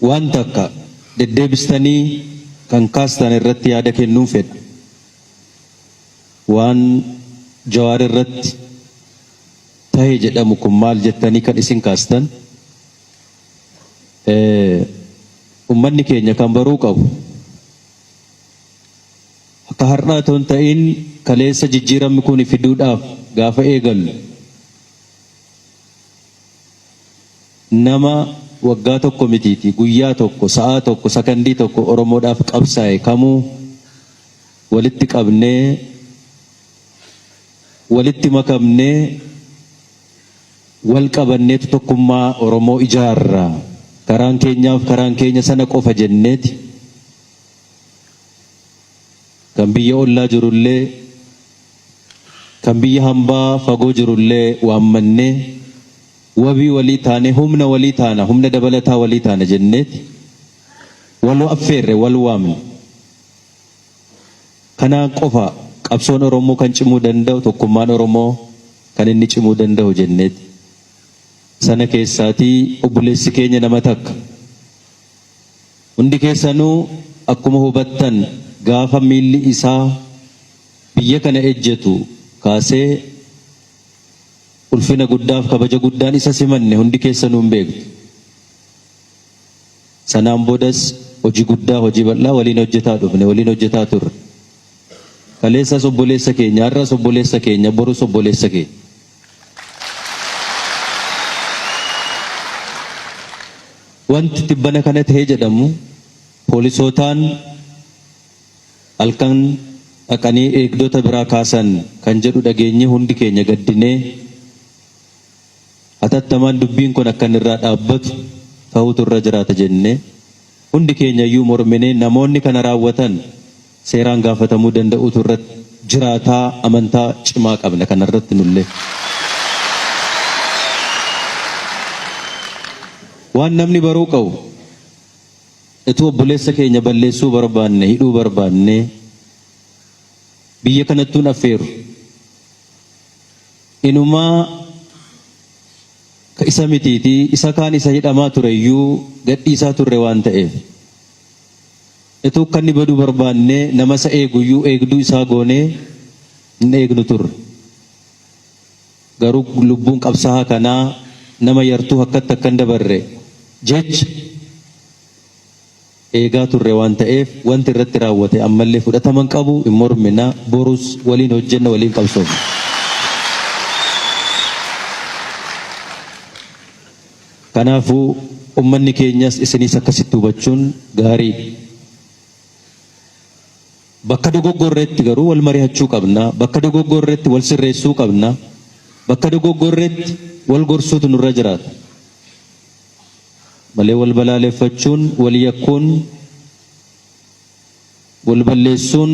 waan takka deddeebistanii kan kaastan irratti yaada kennuu fedha. Waan Jawaar irratti ta'e jedhamu kun maal jettanii kan isin kaastan ummanni keenya kan baruu qabu akka har'aa toon ta'in kaleessa jijjiiramni kun fiduudhaaf gaafa eegallu nama waggaa tokko mitiiti guyyaa tokko sa'aa tokko sakandii tokko Oromoodhaaf qabsaa'e kamuu walitti qabnee walitti makamnee wal qabanneetu tokkummaa Oromoo ijaarraa karaan keenya sana qofa jenneeti kan biyya ollaa jirullee kan biyya hambaa fagoo jirullee waammannee wabii walii taane humna walii taana humna dabalataa walii taana jenneeti waloo affeerre wal waamne kanaan qofa qabsoon Oromoo kan cimuu danda'u tokkummaan Oromoo kan inni cimuu danda'u jenneeti. Sana keessaatii obboleessi keenya nama takka hundi keessanuu akkuma hubattan gaafa miilli isaa biyya kana ejjetu kaasee ulfina guddaaf kabaja guddaan isa simanne hundi keessanuu hin beektu. Sanaan boodas hojii guddaa hojii bal'aa waliin hojjetaa dhufne waliin hojjetaa turre. Kaleessas obboleessa keenya har'as obboleessa keenya borus obboleessa keenya. Wanti tibbana kana ta'ee jedhamu poolisootaan halkan dhaqanii eegdota biraa kaasan kan jedhu dhageenye hundi keenya gaddinee hatattamaan dubbiin kun akka irraa dhaabbatu ta'utu irra jiraata jennee hundi keenya iyyuu morminee namoonni kana raawwatan seeraan gaafatamuu danda'utu irratti jiraataa amantaa cimaa qabna kana irratti nullee. Waan namni baruu qabu ituu obboleessa keenya balleessuu barbaanne hidhuu barbaanne biyya kanattuun affeeru inumaa ka isa mitiiti isa kaan isa hidhamaa ture iyyuu gadhiisaa turre waan ta'eef ituu kan inni baduu barbaanne nama isa eeguyyuu eegduu isaa goonee hin eegnu turre garuu lubbuun qabsaa'aa kanaa nama yartuu akkatti akkan dabarre jecha eegaa turre waan ta'eef wanti irratti raawwate ammallee fudhataman qabu hin mormina borus waliin hojjenna waliin qabsoofna. Kanaafuu ummanni keenyas isinis akkasitti hubachuun gaarii. Bakka dogoggorreetti garuu wal mari'achuu qabna. Bakka dogoggorreetti wal sirreessuu qabna. Bakka dogoggorreetti wal gorsuutu nurra jiraata. Malee wal balaaleffachuun wal yakkuun wal balleessuun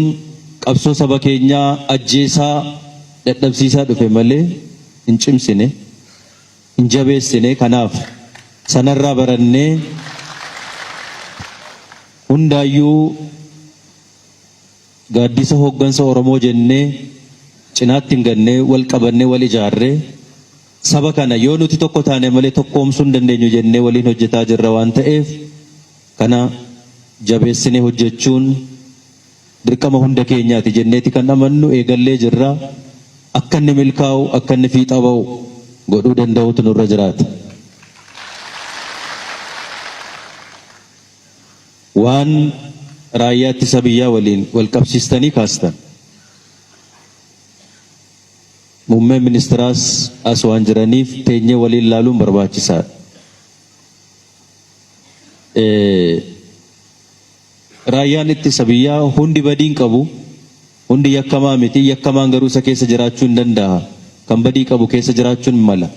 qabsoo saba keenyaa ajjeesaa dadhabsiisaa dhufe malee hin cimsine hin jabeessine. Kanaaf sanarraa barannee hundaayyuu gaaddisa hooggansa Oromoo jennee cinaatti hin gannee wal qabannee wal ijaarree saba kana yoo nuti tokko taane malee tokkoomsuu hin dandeenyu jennee waliin hojjetaa jirra waan ta'eef kana jabeessinee hojjechuun dirqama hunda keenyaati jenneeti kan amannu eegallee jirra. Akka inni milkaa'u akka inni fiixa ba'u godhuu danda'utu nurra jiraata. Waan raayyaa ittisa biyyaa waliin wal qabsiistanii kaastan muummeen ministiraas as waan jiraniif teenyee waliin ilaaluun barbaachisaadha. Raayyaan ittisa biyyaa hundi badiin qabu hundi yakkamaa miti yakkamaan garuu isa keessa jiraachuu hin danda'a. Kan badii qabu keessa jiraachuun mala.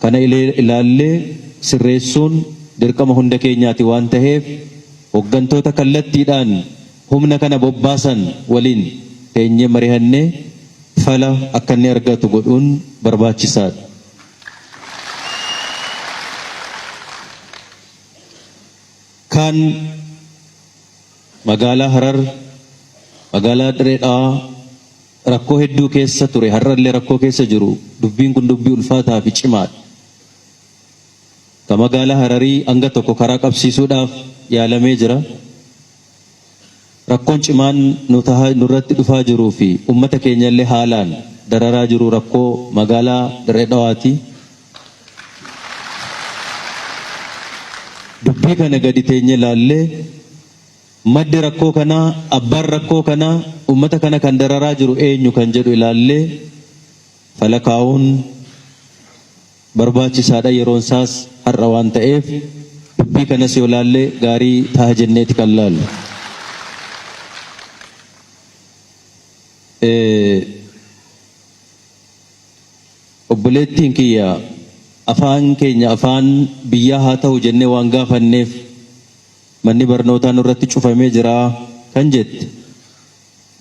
Kana ilaallee sirreessuun dirqama hunda keenyaati waan ta'eef hooggantoota kallattiidhaan humna kana bobbaasan waliin teenyee mari'annee fala akka inni argatu godhuun barbaachisaadha. Kan magaalaa Harar magaalaa Direedhaa rakkoo hedduu keessa ture har'allee rakkoo keessa jiru dubbiin kun dubbii ulfaataa fi cimaadha. Kamagala Hararii hanga tokko karaa qabsiisuudhaaf yaalamee jira. Rakkoon cimaan nurratti dhufaa jiruu fi uummata keenyallee haalaan dararaa jiru rakkoo magaalaa Dirree Dhawaati. Dubbii kana gadi teenye ilaallee maddi rakkoo kanaa, abbaan rakkoo kanaa, uummata kana kan dararaa jiru eenyu kan jedhu ilaallee falakaa'uun barbaachisaadha. Yeroon isaas har'a waan ta'eef dubbii kanas yoo ilaallee gaarii ta'a jenneeti kan laallu. Obboleettiin kiyya afaan keenya afaan biyyaa haa ta'u jennee waan gaafanneef manni barnootaa nurratti cufamee jira kan jette.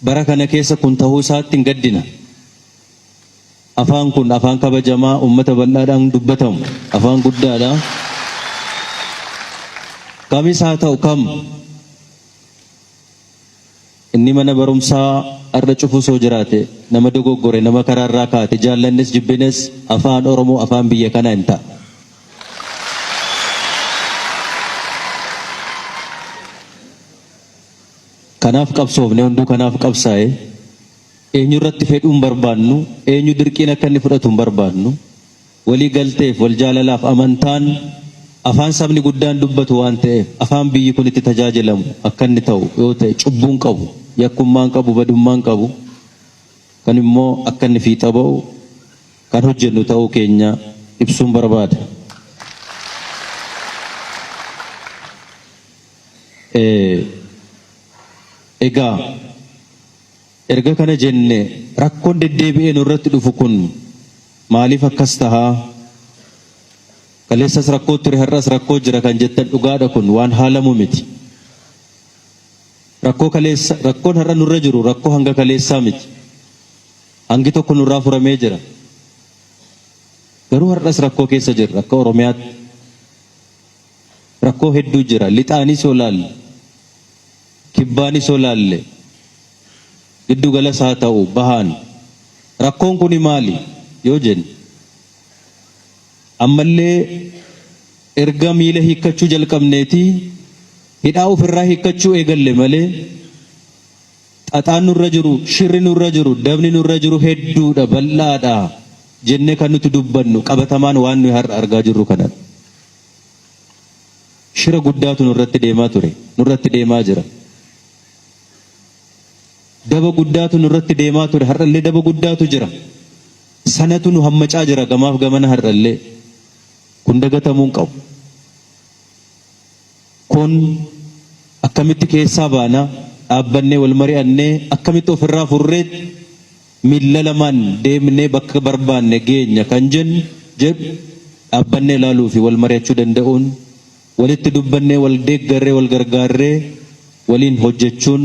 Bara kana keessa kun ta'uu isaatti hin gaddina. Afaan kun afaan kabajamaa uummata bal'aadhaan dubbatamu, afaan guddaadha. Kamis haa ta'u kam inni mana barumsaa arra cufu soo jiraate nama dogoggore nama karaarraa kaate jaallannis jibbines afaan Oromoo afaan biyya kana hin ta'a. Kanaaf qabsoofne hunduu kanaaf qabsaa'e eenyu irratti fedhuun barbaannu eenyu dirqiin akka inni fudhatu hin barbaannu walii galteef wal jaalalaaf amantaan afaan sabni guddaan dubbatu waan ta'eef afaan biyyi kun itti tajaajilamu akka inni ta'u yoo ta'e cubbuun qabu yakkummaan qabu badummaan qabu kan immoo akka inni fiixa ba'u kan hojjennu ta'uu keenya ibsuun barbaada. Egaa erga kana jenne rakkoon deddeebi'ee nurratti dhufu kun maaliif akkas tahaa? Kaleessas rakkoo ture har'as rakkoo jira kan jettan dhugaadha. Kun waan haalamu miti. Rakkoon har'a nurra jiru rakkoo hanga kaleessaa miti. Hangi tokko nurraa furamee jira. Garuu har'as rakkoo keessa jira. Akka Oromiyaatti rakkoo hedduu jira. Lixaanis yoo laalle, kibbaanis yoo laalle, giddu galas haa ta'u bahaan rakkoon kuni maali yoo jenne ammallee erga miila hiikkachuu jalqabneetii hidhaa ofirraa hiikkachuu eegalle malee xaxaan nurra jiru, shirri nurra jiru, dabni nurra jiru hedduudha, bal'aadha jennee kan nuti dubbannu qabatamaan waan nuyi har'a argaa jirru kanadha. Shira guddaatu nurratti deemaa ture, nurratti deemaa jira. Daba guddaatu nurratti deemaa ture, har'allee daba guddaatu jira. Sanatu nu hammacaa jira gamaaf gamana har'allee. Kun dagatamuu hin qabu. Kun akkamitti keessaa baana dhaabbannee wal mari'annee akkamitti ofirraa furreet miilla lamaan deemnee bakka barbaanne geenya kan jedhu dhaabbannee ilaaluu fi wal mari'achuu danda'uun walitti dubbannee wal deeggarree wal gargaarree waliin hojjechuun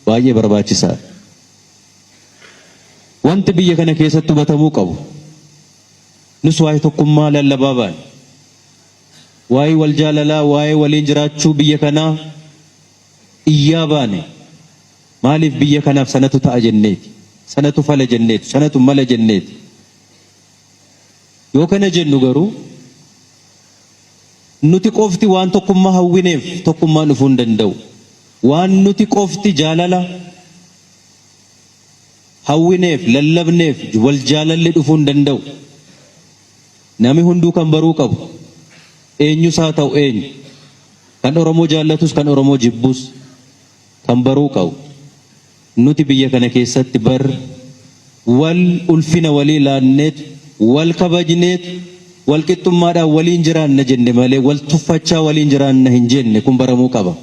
baay'ee barbaachisaadha. Wanti biyya kana keessatti hubatamuu qabu nus waa'ee tokkummaa lallabaa baane, waa'ee wal jaalalaa, waa'ee waliin jiraachuu biyya kanaa iyyaa baane. Maaliif biyya kanaaf sanatu ta'a jenneeti, sanatu fala jenneeti, sanatu mala jenneeti. Yoo kana jennu garuu nuti qofti waan tokkummaa hawwineef tokkummaan dhufuu hin danda'u. Waan nuti qofti jaalala hawwineef lallabneef wal jaalalle dhufuu hin danda'u. Nami hunduu kan baruu qabu eenyus haa ta'u eenyu, kan Oromoo jaallatus kan Oromoo jibbus kan baruu qabu. Nuti biyya kana keessatti bar wal ulfina walii laanneet wal kabajneet wal qixxummaadhaan waliin jiraanna jenne malee wal tuffachaa waliin jiraanna hin jenne. Kun baramuu qaba.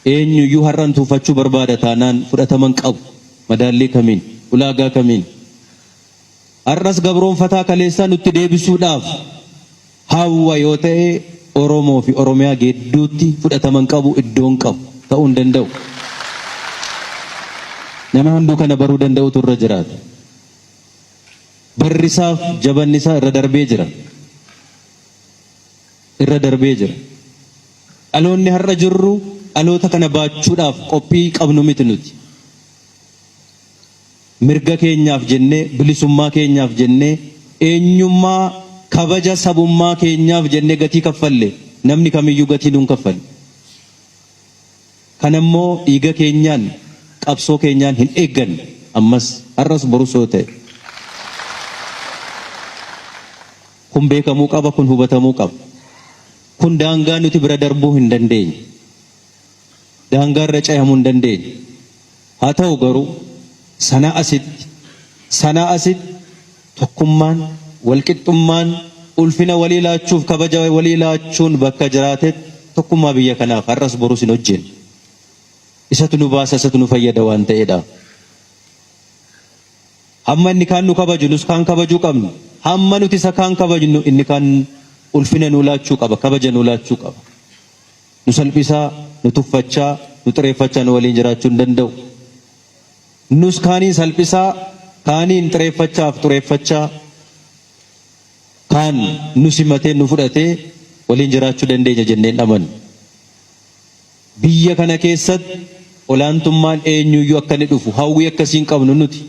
Eenyuyyuu har'an tuffachuu barbaada taanaan fudhataman qabu. Madaallii kamiin, ulaagaa kamiin? Har'as gabroonfataa kaleessaa nutti deebisuudhaaf hawwa yoo ta'e Oromoo fi Oromiyaa gidduutti fudhataman qabu, iddoon qabu ta'uu hin danda'u. Nama hunduu kana baruu danda'utu irra jiraata. Barrisaaf jabannisaa irra darbee jira. Irra darbee jira. Dhaloonni har'a jirru dhaloota kana baachuudhaaf qophii qabnu miti nuti. Mirga keenyaaf jennee, bilisummaa keenyaaf jennee, eenyummaa kabaja sabummaa keenyaaf jennee gatii kaffalle namni kamiyyuu gatii nuun kaffalle. Kanammoo dhiiga keenyaan qabsoo keenyaan hin eegganne ammas har'as borus yoo ta'e. Kun beekamuu qaba, kun hubatamuu qaba. Kun daangaa nuti bira darbuu hin dandeenye. Daangaa irra ce'amuu hin dandeenye. Haa ta'u garuu sana asitti tokkummaan, walqixxummaan, ulfina walii laachuuf kabaja walii laachuun bakka jiraatetti tokkummaa biyya kanaaf har'as borus hin hojjennu. Isatu nu baasa, isatu nu fayyada waan ta'eedha. Hamma inni kaan nu kabaju nus kaan kabajuu qabnu. Hamma nuti isa kaan kabajnu inni kaan ulfina nu laachuu qaba, kabaja nu laachuu qaba. Nu salphisaa, nu tuffachaa, nu xireeffachaa nu waliin jiraachuu hin danda'u. Nus kaaniin salphisaa, kaaniin xireeffachaaf xureeffachaa, kaan nu simatee nu fudhatee waliin jiraachuu dandeenya jenneen amannu. Biyya kana keessatti olaantummaan eenyuyyuu akka inni dhufu hawwii akkasiin qabnu nuti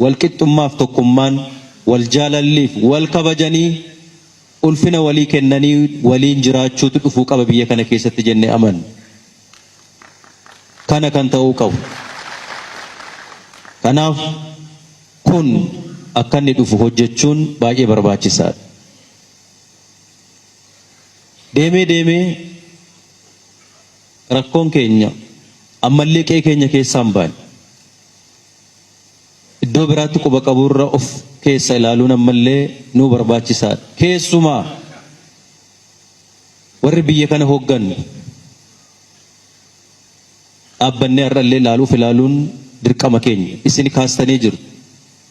walqixxummaaf tokkummaan wal jaalalliif wal kabajanii ulfina walii kennanii waliin jiraachuutu dhufuu qaba biyya kana keessatti jennee amannu. Kana kan ta'uu qabu. Kanaaf kun akka inni dhufu hojjechuun baay'ee barbaachisaadha. Deemee rakkoon keenya ammallee qe'ee keenya keessaa hin baane. Iddoo biraatti quba qaburra of keessa ilaaluun ammallee nu barbaachisaadha. Keessumaa warri biyya kana hooggannu dhaabbannee har'allee ilaaluun dirqama keenya. Isin kaastanii jirtu.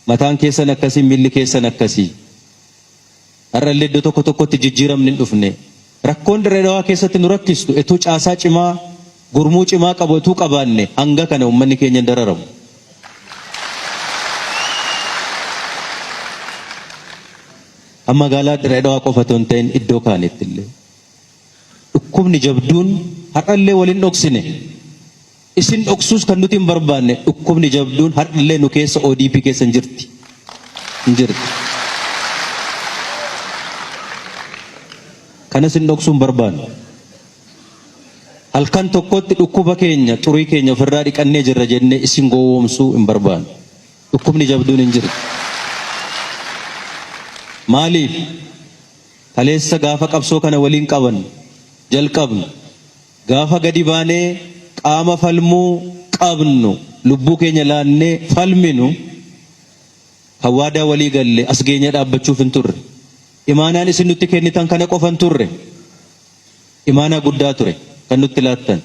Mataan keessan akkasii, miilli keessan akkasii. Har'allee iddoo tokko tokkotti jijjiiramni hin dhufne. Rakkoon Dirree Dhawaa keessatti nu rakkistu etuu caasaa cimaa, gurmuu cimaa qabatuu qabaanne hanga kana uummanni keenya dararamu. Amma magaalaa Dirree Dhawaa qofa otoo hin ta'in iddoo kaanitti illee dhukkubni jabduun har'allee waliin dhoksine. Isin dhoksuus kan nuti hin barbaanne dhukkubni jabduun har'allee nu keessa ODP keessa hin jirti. Kanas hin dhoksuun barbaanne. Halkan tokkotti dhukkuba keenya, xurii keenya ofirraa dhiqannee jirra jennee isin gowwoomsuu hin barbaanne. Dhukkubni jabduun hin jirti. Maaliif? Kaleessa gaafa qabsoo kana waliin qaban jalqabnu gaafa gadi baanee qaama falmuu qabnu lubbuu keenya laannee falminu kan waadaa walii galle as geenya dhaabbachuuf hin turre. Imaanaan isin nutti kennitan kana qofan turre. Imaanaa guddaa ture kan nutti laattan.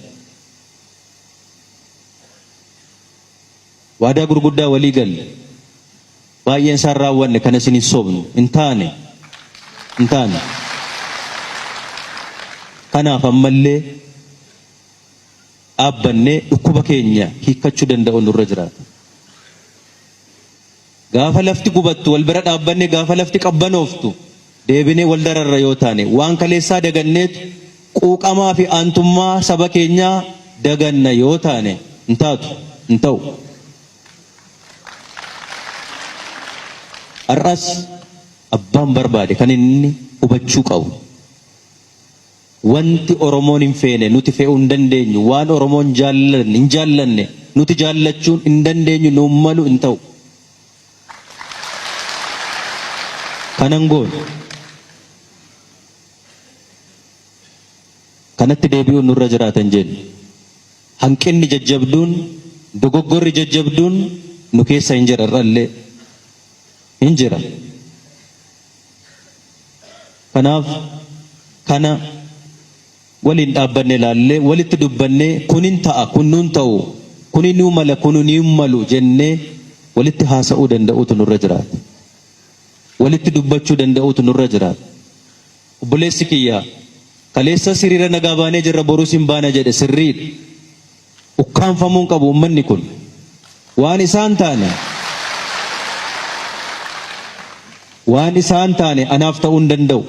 Waadaa gurguddaa walii galle. Baay'een isaan raawwanne kan isin hin sobnu. Hin taane. Kanaaf ammallee dhaabbannee dhukkuba keenya hiikkachuu danda'u nurra jiraata. Gaafa lafti gubattu wal bira dhaabbannee gaafa lafti qabbanooftu deebinee wal dararra yoo taane waan kaleessaa daganneetu quuqamaa fi aantummaa saba keenyaa daganna yoo taane hin ta'u. Har'as abbaan barbaade kan inni hubachuu qabu. Wanti Oromoon hin feene nuti fe'uu hin dandeenyu, waan Oromoon hin jaallanne nuti jaallachuun hin dandeenyu, nuun malu hin ta'u. Kanan goone. Kanatti deebi'uun nurra jiraatan jennu. Hanqinni jajjabduun, dogoggorri jajjabduun nu keessa hin jira irrallee. Hin jira. Kanaaf kana waliin dhaabbanne ilaallee walitti dubbannee kunin ta'a, kun nuun ta'u, kunin nuu mala, kun nuun malu jennee walitti haasa'uu danda'uutu nurra jiraata. Walitti dubbachuu danda'uutu nurra jiraata. Obboleessi kiyyaa kaleessa siriira nagaa baanee jirra boruus hin baana jedhe sirriidha. Ukkaanfamuun qabu uummanni kun waan isaan taane anaaf ta'uu hin danda'u.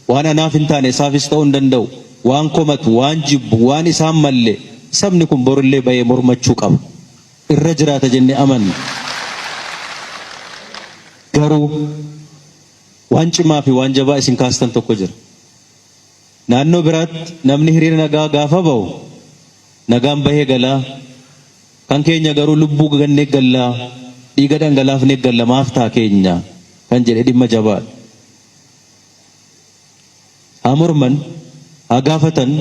Waan anaaf hin taane isaafis ta'uu hin danda'u. Waan komatu, waan jibbu, waan isaan malle sabni kun borullee bahee mormachuu qaba. Irra jiraata jennee amanna. Garuu waan cimaa fi waan jabaa isin kaastan tokko jira. Naannoo biraatti namni hiriira nagaa gaafa ba'u nagaan bahee galaa, kan keenya garuu lubbuu gannee gallaa, dhiiga dhangalaafnee galla, maaf taa keenya kan jedhe dhimma jabaa. Haa morman, haa gaafatan,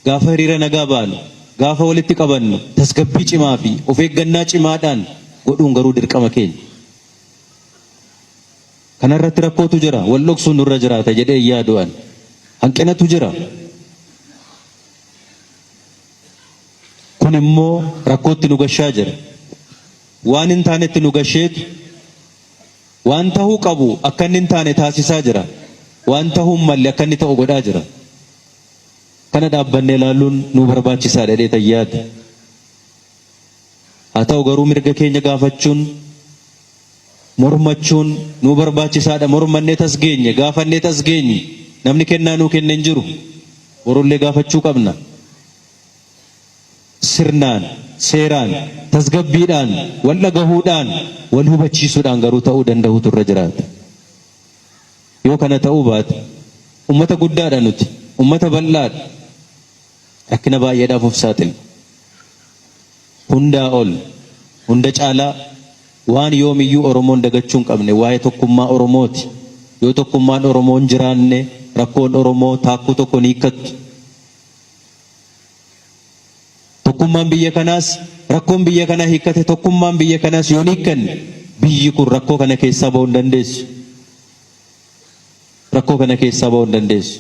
gaafa hiriira nagaa baanu, gaafa walitti qabannu tasgabbii cimaa fi of eeggannaa cimaadhaan godhuun garuu dirqama keenya. Kanarratti rakkootu jira, wal dhoksuun nurra jiraata jedhee yaadu'an hanqinatu jira. Kun immoo rakkootti nu gashaa jira. Waan hin taanetti nu gasheetu waan tahuu qabu akka inni hin taane taasisaa jira. Waan tahuu hin malle akka inni ta'u godhaa jira. Kana dhaabbannee ilaaluun nu barbaachisaa jedhee tayyaadha. Haa ta'u garuu mirga keenya gaafachuun, mormachuun nu barbaachisaadha. Mormannee tasgeenye, gaafannee tasgeenye, namni kennaa nuu kenne hin jiru. Borullee gaafachuu qabna. Sirnaan, seeraan, tasgabbiidhaan, wal dhagahuudhaan, wal hubachiisuudhaan garuu ta'uu danda'utu irra jiraata. Yoo kana ta'uu baate ummata guddaadha nuti, ummata bal'aadha. Rakkina baay'eedhaaf of saaxila. Hundaa ol, hunda caalaa waan yoomiyyuu Oromoon dagachuu hin qabne waa'ee tokkummaa Oromooti. Yoo tokkummaan Oromoo hin jiraanne rakkoon Oromoo taakkuu tokko ni hiikkattu. Tokkummaan biyya kanaas, rakkoon biyya kanaa hiikkate, tokkummaan biyya kanaas yoo hin hiikkanne biyyi kun rakkoo kana keessaa ba'uu hin dandeessu. Rakkoo kana keessaa ba'uu hin dandeessu.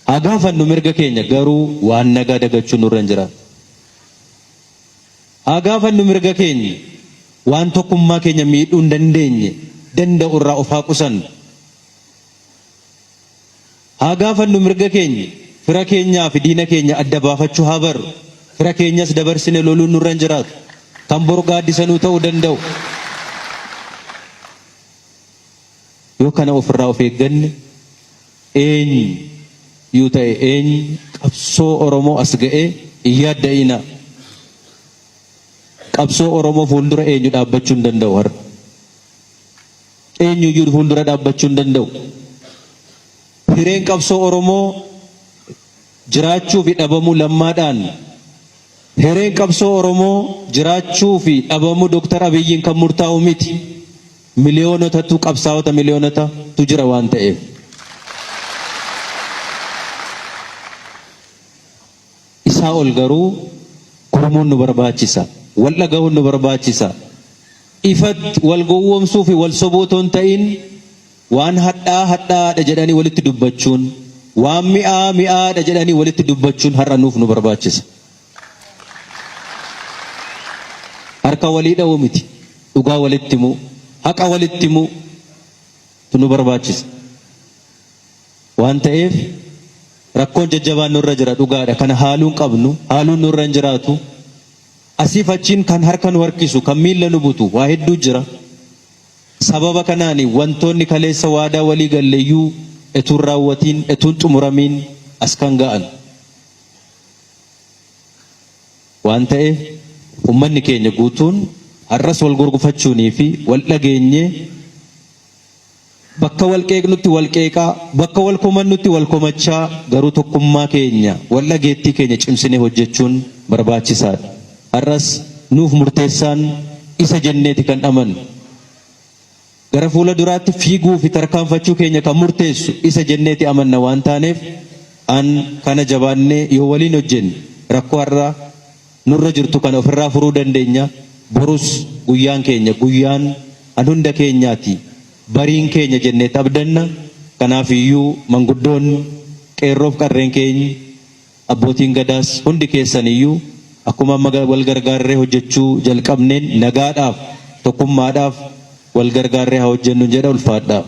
Haa gaafannu mirga keenya, garuu waan nagaa dagachuun nurra hin jiraatu. Haa gaafannu mirga keenya, waan tokkummaa keenya miidhuu hin dandeenye danda'u irraa of haa qusannu. Haa gaafannu mirga keenya, fira keenyaa fi diina keenya adda baafachuu haa barru. Fira keenyas dabarsine loluun nurra hin jiraatu. Kan boru gaaddisanuu ta'uu danda'u. Yoo kana ofirraa of eegganne eenyu yoo ta'e eenyu qabsoo Oromoo as ga'ee hin yaadda'ina. Qabsoo Oromoo fuuldura eenyu dhaabbachuu hin danda'u har'a. Eenyuyyuu fuuldura dhaabbachuu hin danda'u. Hireen qabsoo Oromoo jiraachuu fi dhabamuu lammaadhaan. Hireen qabsoo Oromoo jiraachuu fi dhabamuu Dr. Abiyyiin kan murtaa'u miti. Miliyoonotatu qabsaa'ota miliyoonotatu jira waan ta'eef. Isaa ol garuu gurmuun nu barbaachisa. Wal dhagahuun nu barbaachisa. Ifatti wal gowwoomsuu fi wal sobuu otoo hin ta'in waan hadhaadha jedhanii walitti dubbachuun, waan mi'aadha jedhanii walitti dubbachuun har'a nuuf nu barbaachisa. Harka walii dha'uu miti, dhugaa walitti himuu, haqa walitti himuu nu barbaachisa. Waan ta'eef rakkoon jajjabaan nurra jira, dhugaadha. Kana haaluun qabnu, haaluun nurra hin jiraatu. Asiif achiin kan harka nu harkisu, kan miilla nu butu waa hedduu jira. Sababa kanaani wantoonni kaleessa waadaa walii galleeyyuu etuun raawwatiin, etuun xumuramiin as kan ga'an. Waan ta'eef ummanni keenya guutuun har'as wal gurgufachuunii fi wal dhageenye bakka wal qeeqnutti wal qeeqaa, bakka wal komannutti wal komachaa, garuu tokkummaa keenya, wal dhageettii keenya cimsinee hojjechuun barbaachisaadha. Har'as nuuf murteessaan isa jenneeti kan amannu. Gara fuula duraatti fiiguu fi tarkaanfachuu keenya kan murteessu isa jenneeti amanna waan taaneef kana jabaannee yoo waliin hojjenne rakkoo har'a nurra jirtu kana ofirraa furuu dandeenya. Borus guyyaan keenya guyyaan hunda keenyaati. Bariin keenya jennee abdanna. Kanaaf iyyuu manguddoon qeerroof qarreen keenya, abbootiin gadaas hundi keessan iyyuu akkuma wal gargaarree hojjechuu jalqabneen nagaadhaaf, tokkummaadhaaf wal gargaarree haa hojjennu jedha. Ulfaadhaa.